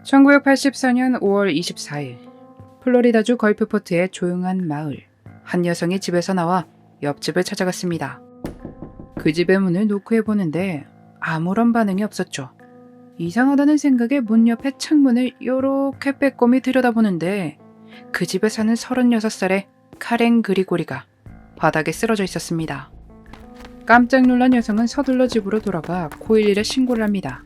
1984년 5월 24일 플로리다주 걸프포트의 조용한 마을. 한 여성이 집에서 나와 옆집을 찾아갔습니다. 그 집의 문을 노크해 보는데 아무런 반응이 없었죠. 이상하다는 생각에 문 옆에 창문을 요렇게 빼꼼히 들여다보는데 그 집에 사는 36살의 카렌 그리고리가 바닥에 쓰러져 있었습니다. 깜짝 놀란 여성은 서둘러 집으로 돌아가 911에 신고를 합니다.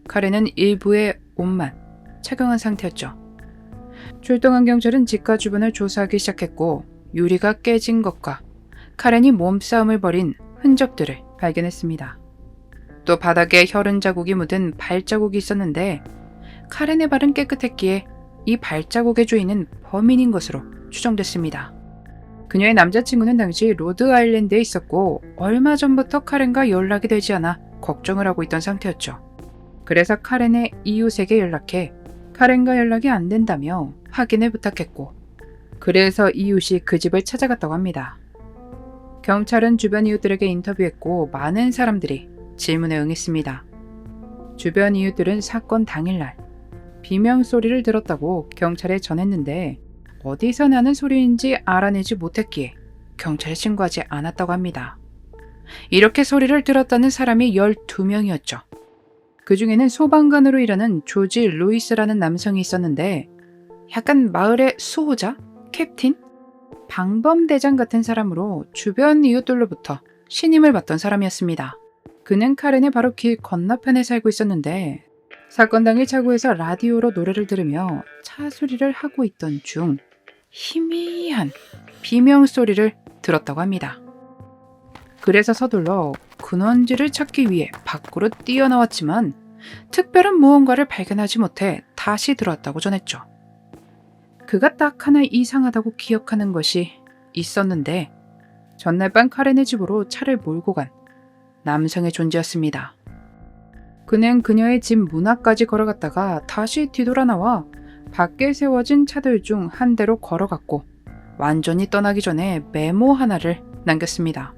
카렌은 일부의 옷만 착용한 상태였죠. 출동한 경찰은 집과 주변을 조사하기 시작했고 유리가 깨진 것과 카렌이 몸싸움을 벌인 흔적들을 발견했습니다. 또 바닥에 혈흔 자국이 묻은 발자국이 있었는데 카렌의 발은 깨끗했기에 이 발자국의 주인은 범인인 것으로 추정됐습니다. 그녀의 남자친구는 당시 로드아일랜드에 있었고 얼마 전부터 카렌과 연락이 되지 않아 걱정을 하고 있던 상태였죠. 그래서 카렌의 이웃에게 연락해 카렌과 연락이 안 된다며 확인을 부탁했고 그래서 이웃이 그 집을 찾아갔다고 합니다. 경찰은 주변 이웃들에게 인터뷰했고 많은 사람들이 질문에 응했습니다. 주변 이웃들은 사건 당일날 비명 소리를 들었다고 경찰에 전했는데 어디서 나는 소리인지 알아내지 못했기에 경찰에 신고하지 않았다고 합니다. 이렇게 소리를 들었다는 사람이 12명이었죠. 그 중에는 소방관으로 일하는 조지 루이스라는 남성이 있었는데 약간 마을의 수호자? 캡틴? 방범대장 같은 사람으로 주변 이웃들로부터 신임을 받던 사람이었습니다. 그는 카렌의 바로 길 건너편에 살고 있었는데 사건 당일 차고에서 라디오로 노래를 들으며 차 수리를 하고 있던 중 희미한 비명 소리를 들었다고 합니다. 그래서 서둘러 근원지를 찾기 위해 밖으로 뛰어나왔지만 특별한 무언가를 발견하지 못해 다시 들어왔다고 전했죠. 그가 딱 하나 이상하다고 기억하는 것이 있었는데 전날 밤 카렌의 집으로 차를 몰고 간 남성의 존재였습니다. 그는 그녀의 집 문 앞까지 걸어갔다가 다시 뒤돌아 나와 밖에 세워진 차들 중 한 대로 걸어갔고 완전히 떠나기 전에 메모 하나를 남겼습니다.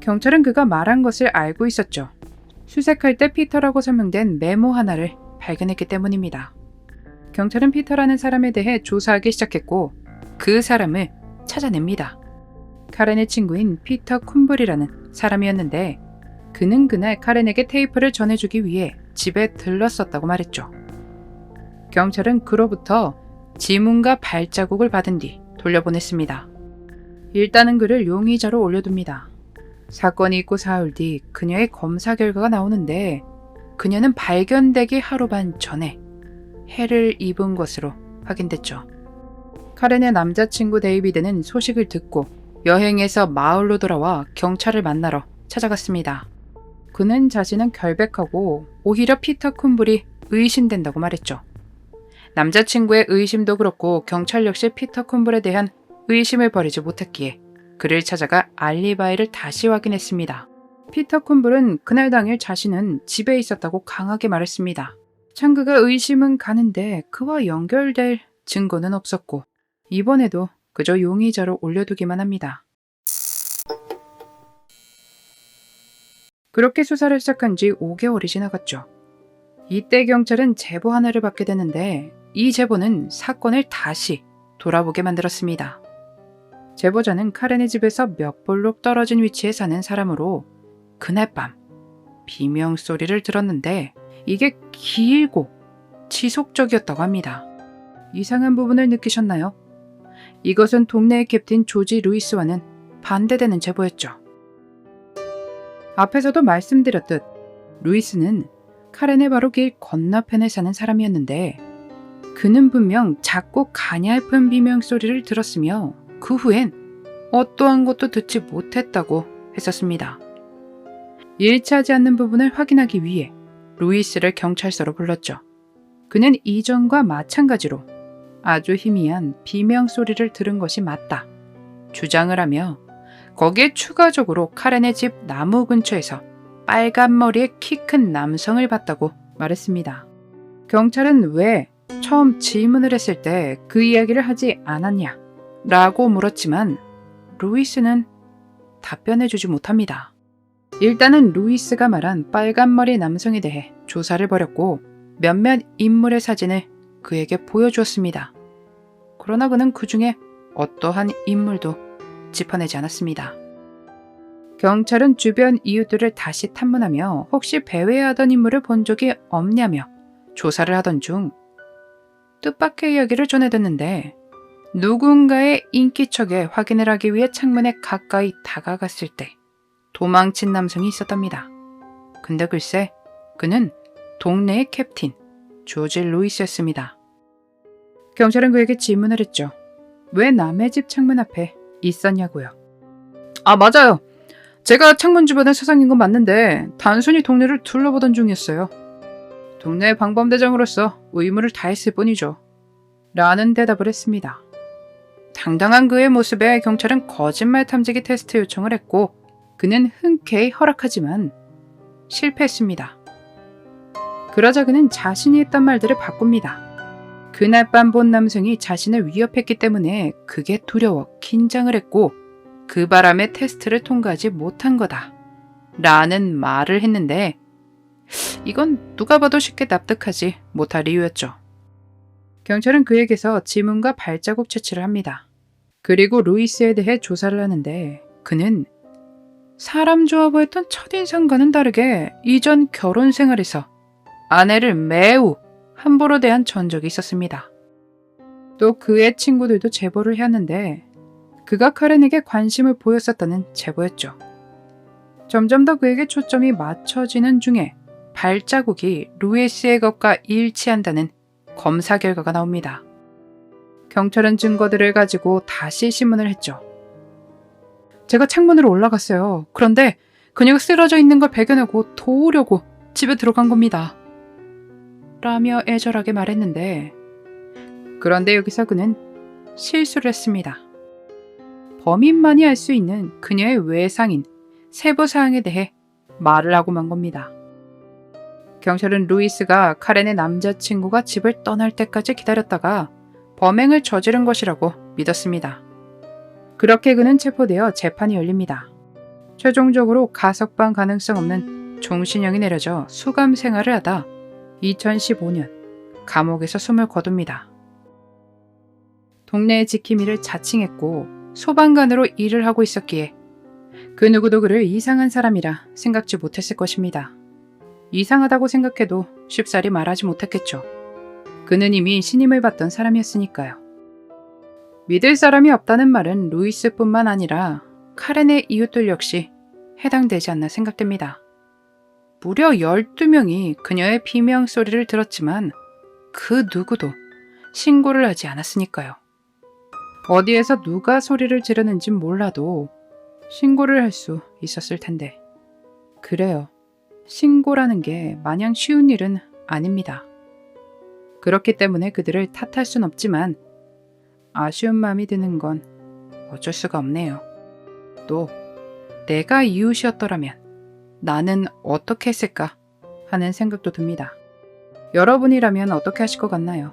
경찰은 그가 말한 것을 알고 있었죠. 수색할 때 피터라고 설명된 메모 하나를 발견했기 때문입니다. 경찰은 피터라는 사람에 대해 조사하기 시작했고 그 사람을 찾아냅니다. 카렌의 친구인 피터 쿰블이라는 사람이었는데 그는 그날 카렌에게 테이프를 전해주기 위해 집에 들렀었다고 말했죠. 경찰은 그로부터 지문과 발자국을 받은 뒤 돌려보냈습니다. 일단은 그를 용의자로 올려둡니다. 사건이 있고 사흘 뒤 그녀의 검사 결과가 나오는데 그녀는 발견되기 하루 반 전에 해를 입은 것으로 확인됐죠. 카렌의 남자친구 데이비드는 소식을 듣고 여행에서 마을로 돌아와 경찰을 만나러 찾아갔습니다. 그는 자신은 결백하고 오히려 피터 쿰블이 의심된다고 말했죠. 남자친구의 의심도 그렇고 경찰 역시 피터 쿰블에 대한 의심을 버리지 못했기에 그를 찾아가 알리바이를 다시 확인했습니다. 피터 쿰블은 그날 당일 자신은 집에 있었다고 강하게 말했습니다. 참 그가 의심은 가는데 그와 연결될 증거는 없었고 이번에도 그저 용의자로 올려두기만 합니다. 그렇게 수사를 시작한 지 5개월이 지나갔죠. 이때 경찰은 제보 하나를 받게 되는데 이 제보는 사건을 다시 돌아보게 만들었습니다. 제보자는 카렌의 집에서 몇 블록 떨어진 위치에 사는 사람으로 그날 밤 비명 소리를 들었는데 이게 길고 지속적이었다고 합니다. 이상한 부분을 느끼셨나요? 이것은 동네의 캡틴 조지 루이스와는 반대되는 제보였죠. 앞에서도 말씀드렸듯 루이스는 카렌의 바로 길 건너편에 사는 사람이었는데 그는 분명 작고 가냘픈 비명 소리를 들었으며 그 후엔 어떠한 것도 듣지 못했다고 했었습니다. 일치하지 않는 부분을 확인하기 위해 루이스를 경찰서로 불렀죠. 그는 이전과 마찬가지로 아주 희미한 비명 소리를 들은 것이 맞다 주장을 하며 거기에 추가적으로 카렌의 집 나무 근처에서 빨간 머리의 키 큰 남성을 봤다고 말했습니다. 경찰은 왜 처음 질문을 했을 때 그 이야기를 하지 않았냐 라고 물었지만 루이스는 답변해주지 못합니다. 일단은 루이스가 말한 빨간머리 남성에 대해 조사를 벌였고 몇몇 인물의 사진을 그에게 보여주었습니다. 그러나 그는 그 중에 어떠한 인물도 짚어내지 않았습니다. 경찰은 주변 이웃들을 다시 탐문하며 혹시 배회하던 인물을 본 적이 없냐며 조사를 하던 중 뜻밖의 이야기를 전해듣는데 누군가의 인기척에 확인을 하기 위해 창문에 가까이 다가갔을 때 도망친 남성이 있었답니다. 근데 글쎄 그는 동네의 캡틴 조지 루이스였습니다. 경찰은 그에게 질문을 했죠. 왜 남의 집 창문 앞에 있었냐고요. 아, 맞아요. 제가 창문 주변에 서성인 건 맞는데 단순히 동네를 둘러보던 중이었어요. 동네 방범대장으로서 의무를 다했을 뿐이죠. 라는 대답을 했습니다. 당당한 그의 모습에 경찰은 거짓말 탐지기 테스트 요청을 했고 그는 흔쾌히 허락하지만 실패했습니다. 그러자 그는 자신이 했던 말들을 바꿉니다. 그날 밤 본 남성이 자신을 위협했기 때문에 그게 두려워 긴장을 했고 그 바람에 테스트를 통과하지 못한 거다 라는 말을 했는데 이건 누가 봐도 쉽게 납득하지 못할 이유였죠. 경찰은 그에게서 지문과 발자국 채취를 합니다. 그리고 루이스에 대해 조사를 하는데 그는 사람 좋아 보였던 첫인상과는 다르게 이전 결혼 생활에서 아내를 매우 함부로 대한 전적이 있었습니다. 또 그의 친구들도 제보를 해왔는데 그가 카렌에게 관심을 보였었다는 제보였죠. 점점 더 그에게 초점이 맞춰지는 중에 발자국이 루이스의 것과 일치한다는 검사 결과가 나옵니다. 경찰은 증거들을 가지고 다시 신문을 했죠. 제가 창문으로 올라갔어요. 그런데 그녀가 쓰러져 있는 걸 발견하고 도우려고 집에 들어간 겁니다. 라며 애절하게 말했는데 그런데 여기서 그는 실수를 했습니다. 범인만이 알 수 있는 그녀의 외상인 세부 사항에 대해 말을 하고 만 겁니다. 경찰은 루이스가 카렌의 남자친구가 집을 떠날 때까지 기다렸다가 범행을 저지른 것이라고 믿었습니다. 그렇게 그는 체포되어 재판이 열립니다. 최종적으로 가석방 가능성 없는 종신형이 내려져 수감 생활을 하다 2015년 감옥에서 숨을 거둡니다. 동네의 지킴이를 자칭했고 소방관으로 일을 하고 있었기에 그 누구도 그를 이상한 사람이라 생각지 못했을 것입니다. 이상하다고 생각해도 쉽사리 말하지 못했겠죠. 그는 이미 신임을 받던 사람이었으니까요. 믿을 사람이 없다는 말은 루이스뿐만 아니라 카렌의 이웃들 역시 해당되지 않나 생각됩니다. 무려 12명이 그녀의 비명 소리를 들었지만 그 누구도 신고를 하지 않았으니까요. 어디에서 누가 소리를 지르는지 몰라도 신고를 할 수 있었을 텐데. 그래요. 신고라는 게 마냥 쉬운 일은 아닙니다. 그렇기 때문에 그들을 탓할 순 없지만 아쉬운 마음이 드는 건 어쩔 수가 없네요. 또 내가 이웃이었더라면 나는 어떻게 했을까 하는 생각도 듭니다. 여러분이라면 어떻게 하실 것 같나요?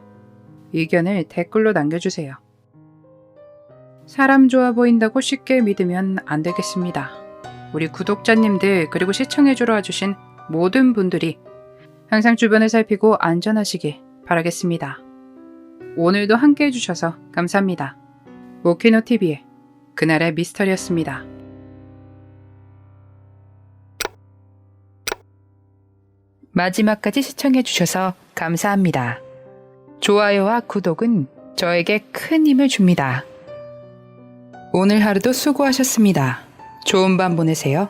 의견을 댓글로 남겨주세요. 사람 좋아 보인다고 쉽게 믿으면 안 되겠습니다. 우리 구독자님들 그리고 시청해주러 와주신 모든 분들이 항상 주변을 살피고 안전하시길 바라겠습니다. 오늘도 함께 해주셔서 감사합니다. 모키노TV의 그날의 미스터리였습니다. 마지막까지 시청해주셔서 감사합니다. 좋아요와 구독은 저에게 큰 힘을 줍니다. 오늘 하루도 수고하셨습니다. 좋은 밤 보내세요.